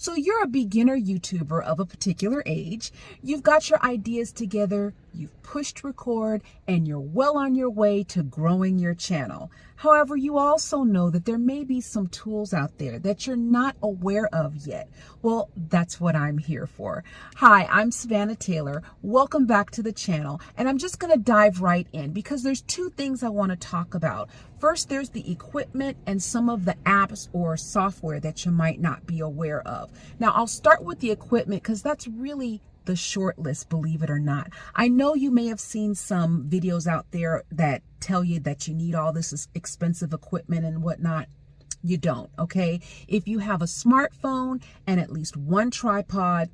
So you're a beginner YouTuber of a particular age. You've got your ideas together, you've pushed record, and you're well on your way to growing your channel. However, you also know that there may be some tools out there that you're not aware of yet. Well, that's what I'm here for. Hi, I'm Savannah Taylor. Welcome back to the channel. And I'm just going to dive right in because there's two things I want to talk about. First, there's the equipment and some of the apps or software that you might not be aware of. Now, I'll start with the equipment because that's really the short list, believe it or not. I know you may have seen some videos out there that tell you that you need all this expensive equipment and whatnot. You don't, okay? If you have a smartphone and at least one tripod,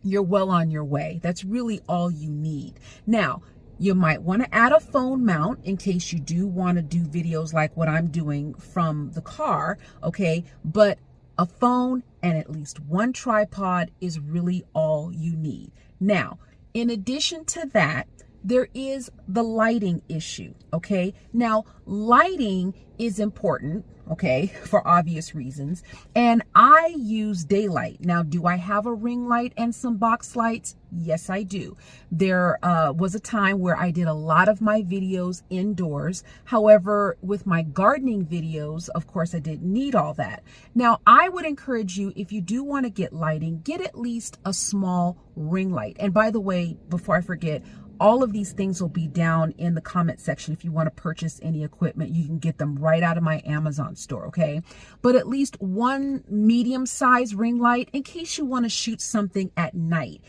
you're well on your way. That's really all you need. Now, you might want to add a phone mount in case you do want to do videos like what I'm doing from the car, okay? But a phone and at least one tripod is really all you need. Now, in addition to that, there is the lighting issue, okay? Now, lighting is important, okay, for obvious reasons. And I use daylight. Now, do I have a ring light and some box lights? Yes, I do. There was a time where I did a lot of my videos indoors. However, with my gardening videos, of course, I didn't need all that. Now, I would encourage you, if you do want to get lighting, get at least a small ring light. And by the way, before I forget, all of these things will be down in the comment section. If you want to purchase any equipment, you can get them right out of my Amazon store, okay? But at least one medium-sized ring light in case you want to shoot something at night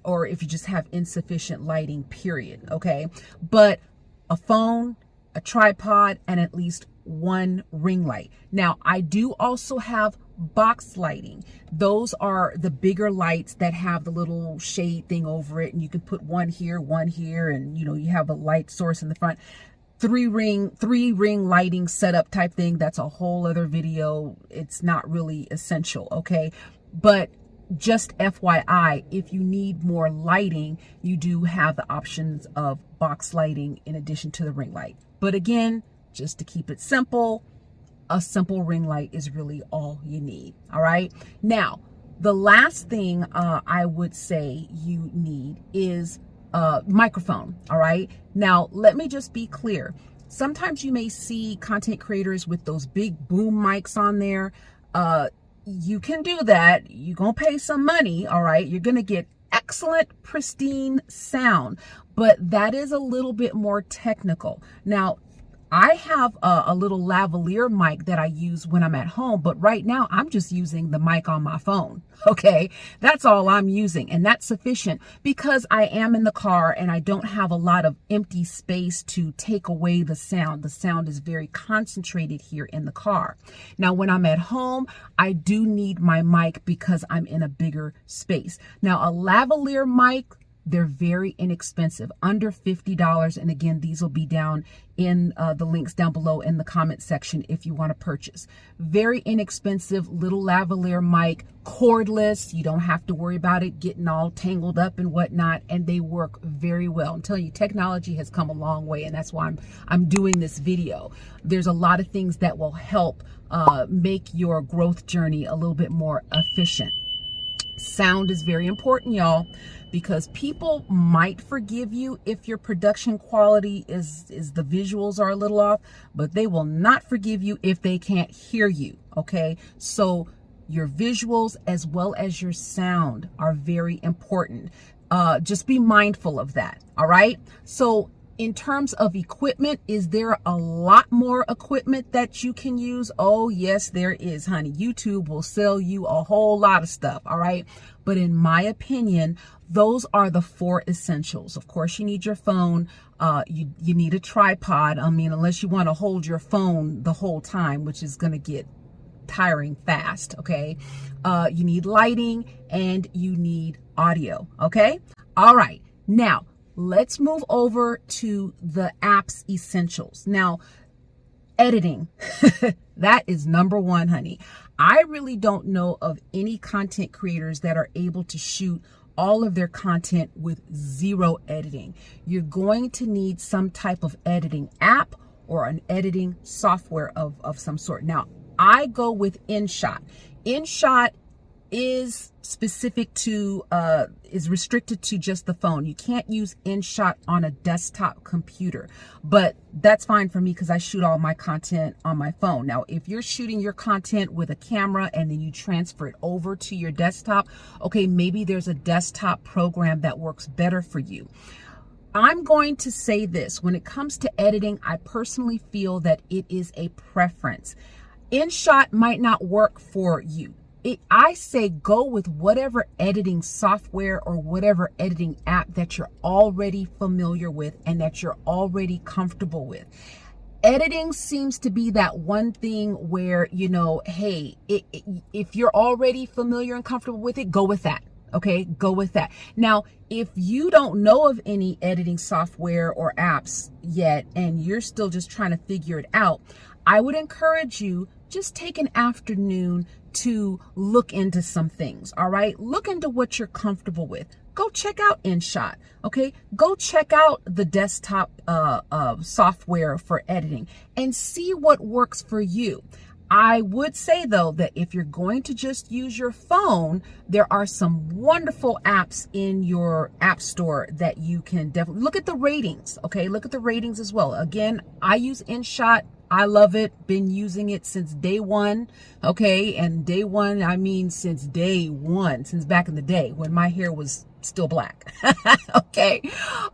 or if you just have insufficient lighting, period, okay? But a phone, a tripod, and at least one ring light. Now, I do also have box lighting. Those are the bigger lights that have the little shade thing over it, and you can put one here, and you have a light source in the front. Three ring lighting setup type thing. That's a whole other video. It's not really essential, okay? But just FYI, if you need more lighting, you do have the options of box lighting in addition to the ring light. But again, just to keep it simple, a simple ring light is really all you need. All right. Now, the last thing I would say you need is a microphone. All right. Now, let me just be clear. Sometimes you may see content creators with those big boom mics on there. You can do that. You're going to pay some money. All right. You're going to get excellent, pristine sound, but that is a little bit more technical. Now, I have a little lavalier mic that I use when I'm at home, but right now I'm just using the mic on my phone. Okay, that's all I'm using, and that's sufficient because I am in the car and I don't have a lot of empty space to take away the sound. The sound is very concentrated here in the car. Now, when I'm at home, I do need my mic because I'm in a bigger space. Now, a lavalier mic, they're very inexpensive, under $50. And again, these will be down in the links down below in the comment section if you want to purchase. Very inexpensive little lavalier mic, cordless. You don't have to worry about it getting all tangled up and whatnot. And they work very well. I'm telling you, technology has come a long way. And that's why I'm doing this video. There's a lot of things that will help make your growth journey a little bit more efficient. Sound is very important, y'all, because people might forgive you if your production quality is the visuals are a little off, but they will not forgive you if they can't hear you, okay? So your visuals as well as your sound are very important. Just be mindful of that, all right? So in terms of equipment, is there a lot more equipment that you can use? Oh, yes, there is, honey. YouTube will sell you a whole lot of stuff, all right? But in my opinion, those are the four essentials. Of course, you need your phone. You need a tripod. I mean, unless you want to hold your phone the whole time, which is going to get tiring fast, okay? You need lighting and you need audio, okay? All right. Now, let's move over to the app's essentials. Now, editing, that is number one, honey. I really don't know of any content creators that are able to shoot all of their content with zero editing. You're going to need some type of editing app or an editing software of some sort. Now, I go with Inshot. Inshot is specific to, is restricted to just the phone. You can't use Inshot on a desktop computer, but that's fine for me because I shoot all my content on my phone. Now, if you're shooting your content with a camera and then you transfer it over to your desktop, okay, maybe there's a desktop program that works better for you. I'm going to say this, when it comes to editing, I personally feel that it is a preference. Inshot might not work for you. I say go with whatever editing software or whatever editing app that you're already familiar with and that you're already comfortable with. Editing seems to be that one thing where, you know, hey, if you're already familiar and comfortable with it, go with that. Okay, go with that. Now, if you don't know of any editing software or apps yet, and you're still just trying to figure it out, I would encourage you, just take an afternoon to look into some things, all right? Look into what you're comfortable with. Go check out Inshot, okay? Go check out the desktop software for editing and see what works for you. I would say, though, that if you're going to just use your phone, there are some wonderful apps in your app store that you can definitely look at the ratings, okay? Look at the ratings as well. Again, I use Inshot. I love it. Been using it since day one, okay? And day one, I mean since day one, since back in the day when my hair was still black, okay?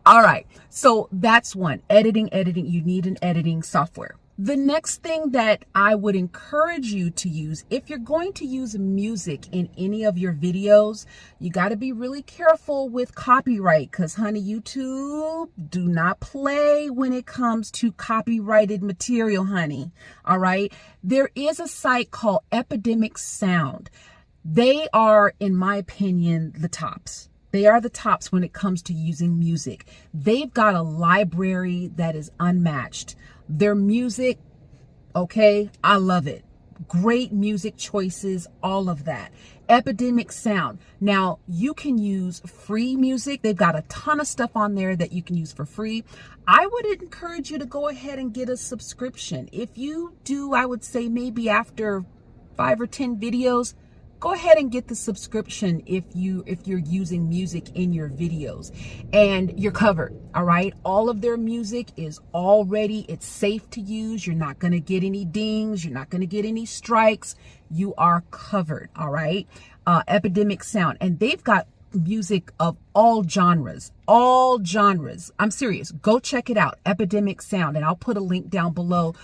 All right, so that's one. Editing, you need an editing software. The next thing that I would encourage you to use, if you're going to use music in any of your videos, you got to be really careful with copyright because, honey, YouTube do not play when it comes to copyrighted material, honey. All right. There is a site called Epidemic Sound. They are, in my opinion, the tops. They are the tops when it comes to using music. They've got a library that is unmatched. Their music, okay, I love it. Great music choices, all of that. Epidemic Sound. Now, you can use free music. They've got a ton of stuff on there that you can use for free. I would encourage you to go ahead and get a subscription. If you do, I would say maybe after 5 or 10 videos, go ahead and get the subscription if you're using music in your videos, and you're covered. All right, all of their music is already, it's safe to use. You're not going to get any dings, you're not going to get any strikes. You are covered. All right. Epidemic Sound, and they've got music of all genres. I'm serious. Go check it out. Epidemic Sound. And I'll put a link down below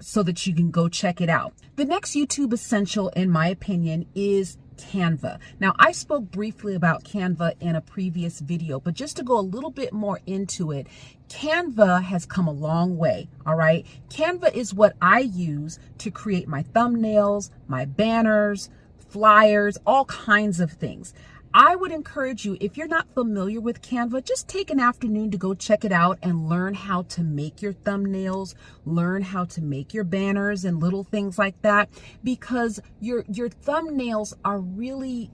so that you can go check it out. The next YouTube essential, in my opinion, is Canva. Now, I spoke briefly about Canva in a previous video, but just to go a little bit more into it, Canva has come a long way. All right. Canva is what I use to create my thumbnails, my banners, flyers, all kinds of things. I would encourage you, if you're not familiar with Canva, just take an afternoon to go check it out and learn how to make your thumbnails, learn how to make your banners and little things like that, because your thumbnails are really,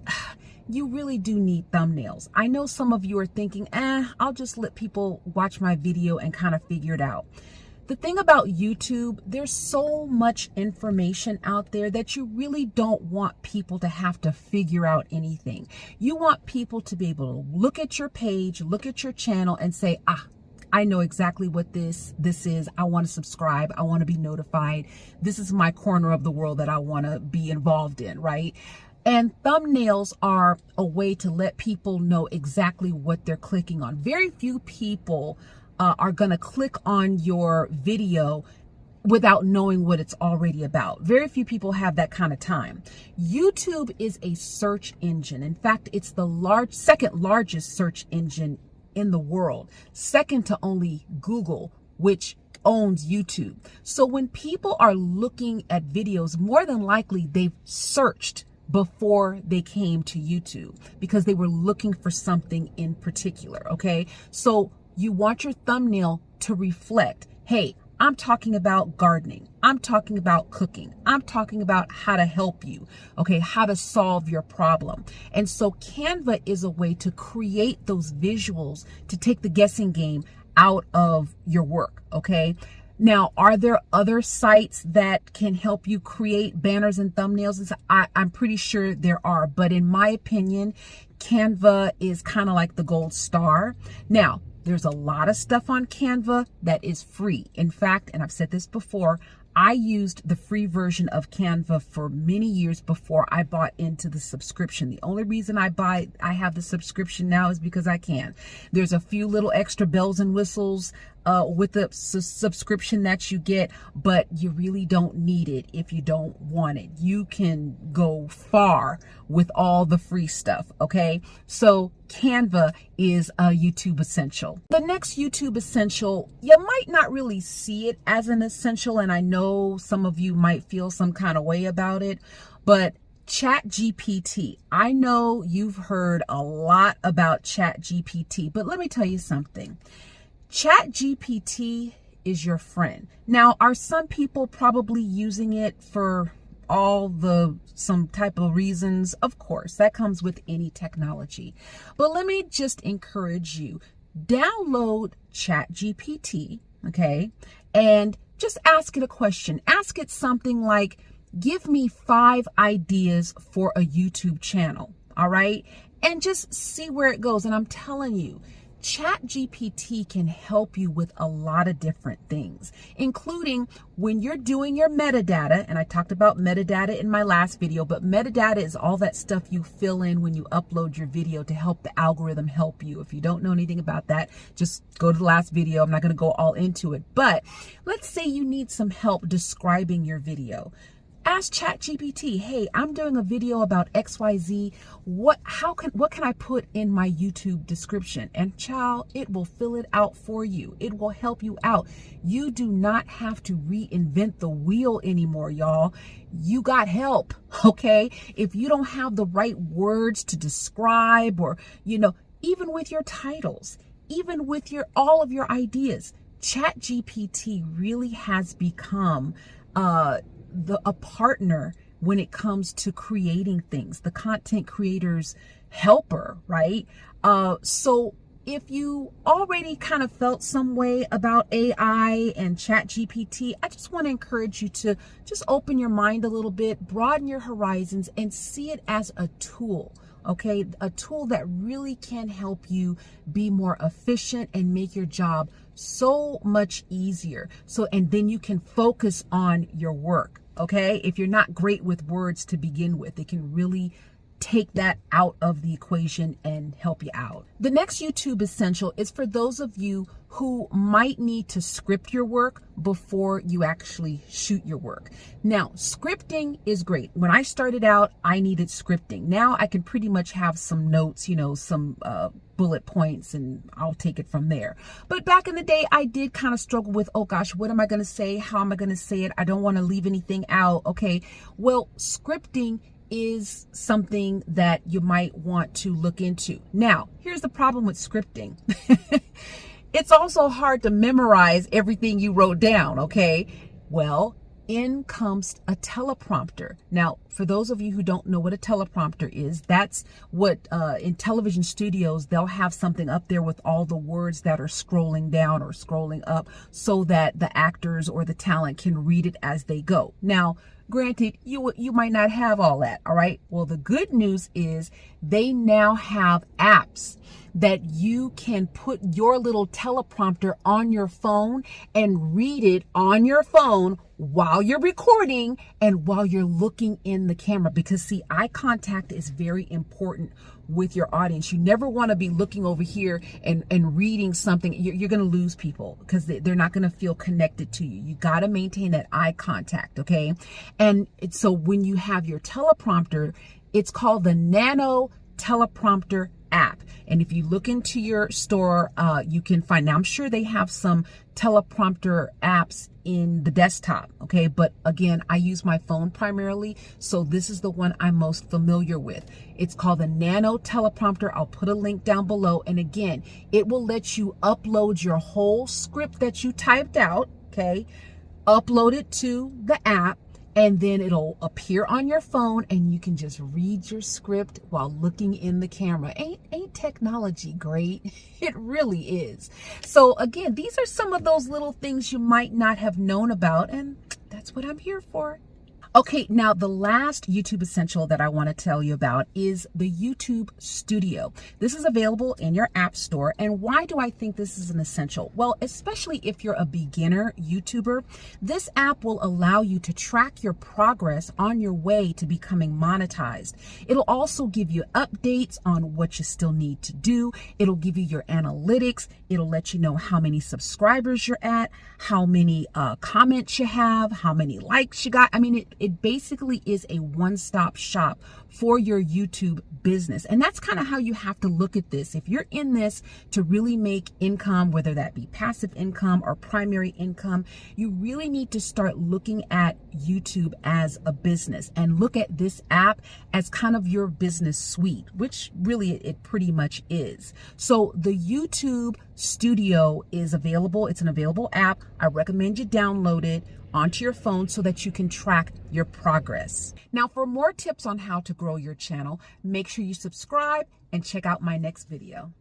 you really do need thumbnails. I know some of you are thinking, I'll just let people watch my video and kind of figure it out. The thing about YouTube, there's so much information out there that you really don't want people to have to figure out anything. You want people to be able to look at your page, look at your channel and say, I know exactly what this is. I want to subscribe. I want to be notified. This is my corner of the world that I want to be involved in, right? And thumbnails are a way to let people know exactly what they're clicking on. Very few people are going to click on your video without knowing what it's already about. Very few people have that kind of time. YouTube is a search engine. In fact, it's the second largest search engine in the world, second to only Google, which owns YouTube. So when people are looking at videos, more than likely they've searched before they came to YouTube because they were looking for something in particular. Okay, so you want your thumbnail to reflect, hey, I'm talking about gardening. I'm talking about cooking. I'm talking about how to help you, okay, how to solve your problem. And so Canva is a way to create those visuals to take the guessing game out of your work, okay? Now, are there other sites that can help you create banners and thumbnails? I'm pretty sure there are, but in my opinion, Canva is kind of like the gold star. Now, there's a lot of stuff on Canva that is free. In fact, and I've said this before, I used the free version of Canva for many years before I bought into the subscription. The only reason I have the subscription now is because I can. There's a few little extra bells and whistles with the subscription that you get, but you really don't need it if you don't want it. You can go far with all the free stuff, okay? So Canva is a YouTube essential. The next YouTube essential, you might not really see it as an essential, and I know some of you might feel some kind of way about it, but ChatGPT. I know you've heard a lot about ChatGPT, but let me tell you something. ChatGPT is your friend. Now, are some people probably using it for some type of reasons? Of course, that comes with any technology. But let me just encourage you, download ChatGPT, okay? And just ask it a question. Ask it something like, give me 5 ideas for a YouTube channel, all right? And just see where it goes. And I'm telling you, ChatGPT can help you with a lot of different things, including when you're doing your metadata. And I talked about metadata in my last video, but metadata is all that stuff you fill in when you upload your video to help the algorithm help you. If you don't know anything about that, just go to the last video. I'm not going to go all into it, but let's say you need some help describing your video. Ask ChatGPT, hey, I'm doing a video about XYZ. What can I put in my YouTube description? And child, it will fill it out for you. It will help you out. You do not have to reinvent the wheel anymore, y'all. You got help, okay? If you don't have the right words to describe, or, even with your titles, even with all of your ideas, ChatGPT really has become a partner when it comes to creating things, the content creator's helper, right? So if you already kind of felt some way about AI and ChatGPT, I just want to encourage you to just open your mind a little bit, broaden your horizons, and see it as a tool. Okay, a tool that really can help you be more efficient and make your job so much easier. And then you can focus on your work. Okay, if you're not great with words to begin with, it can really take that out of the equation and help you out. The next YouTube essential is for those of you who might need to script your work before you actually shoot your work. Now, scripting is great. When I started out, I needed scripting. Now I can pretty much have some notes, some bullet points, and I'll take it from there. But back in the day, I did kind of struggle with, oh gosh, what am I going to say? How am I going to say it? I don't want to leave anything out. Okay, well, scripting is something that you might want to look into. Now, here's the problem with scripting. It's also hard to memorize everything you wrote down, okay? Well, in comes a teleprompter. Now, for those of you who don't know what a teleprompter is, that's what in television studios, they'll have something up there with all the words that are scrolling down or scrolling up so that the actors or the talent can read it as they go. Now, granted, you might not have all that, all right? Well, the good news is they now have apps that you can put your little teleprompter on your phone and read it on your phone while you're recording and while you're looking in the camera. Because see, eye contact is very important with your audience. You never want to be looking over here and reading something. You're going to lose people because they're not going to feel connected to you. You got to maintain that eye contact, okay? And so when you have your teleprompter, it's called the NanoTeleprompter app. And if you look into your store, you can find, now I'm sure they have some teleprompter apps in the desktop, okay? But again, I use my phone primarily, so this is the one I'm most familiar with. It's called the NanoTeleprompter. I'll put a link down below. And again, it will let you upload your whole script that you typed out, okay? Upload it to the app. and then it'll appear on your phone and you can just read your script while looking in the camera. Ain't technology great? It really is. So again, these are some of those little things you might not have known about, and that's what I'm here for. Okay, now the last YouTube essential that I want to tell you about is the YouTube Studio. This is available in your app store. And why do I think this is an essential? Well, especially if you're a beginner YouTuber, this app will allow you to track your progress on your way to becoming monetized. It'll also give you updates on what you still need to do. It'll give you your analytics. It'll let you know how many subscribers you're at, how many comments you have, how many likes you got. I mean, it basically is a one-stop shop for your YouTube business. And that's kind of how you have to look at this. If you're in this to really make income, whether that be passive income or primary income, you really need to start looking at YouTube as a business and look at this app as kind of your business suite, which really it pretty much is. So the YouTube Studio is available. It's an available app. I recommend you download it onto your phone so that you can track your progress. Now, for more tips on how to grow your channel, make sure you subscribe and check out my next video.